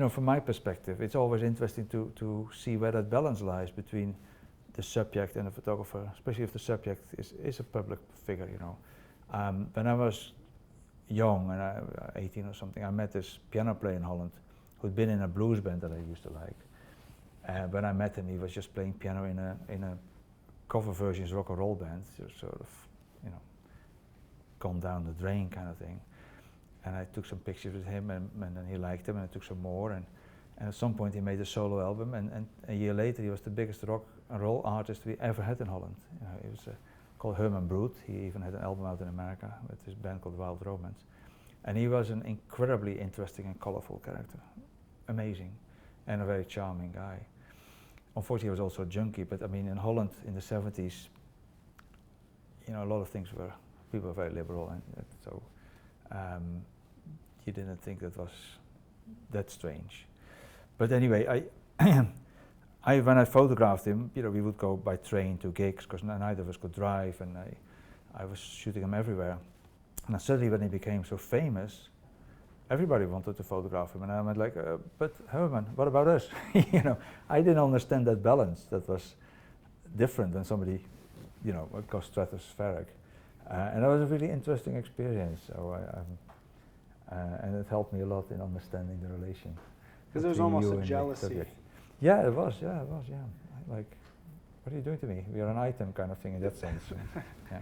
from my perspective, it's always interesting to see where that balance lies between the subject and the photographer, especially if the subject is a public figure, When I was young, and 18 or something, I met this piano player in Holland who'd been in a blues band that I used to like. And when I met him, he was just playing piano in a cover versions rock and roll band, just sort of, gone down the drain kind of thing. And I took some pictures with him, and then he liked them, and I took some more. And at some point, he made a solo album, and a year later, he was the biggest rock and roll artist we ever had in Holland. He was called Herman Brood. He even had an album out in America with this band called Wild Romance. And he was an incredibly interesting and colorful character, amazing, and a very charming guy. Unfortunately, he was also a junkie, but I mean, in Holland in the 70s, a lot of things people were very liberal, and so you didn't think that was that strange. But anyway, when I photographed him, we would go by train to gigs because neither of us could drive, and I was shooting him everywhere. And suddenly, when he became so famous, everybody wanted to photograph him, and I went like, but Herman, what about us? I didn't understand that balance. That was different than somebody, goes stratospheric. And that was a really interesting experience. So and it helped me a lot in understanding the relation. Because there was almost a jealousy. Yeah, it was. Like, what are you doing to me? We are an item kind of thing in that sense. Yeah.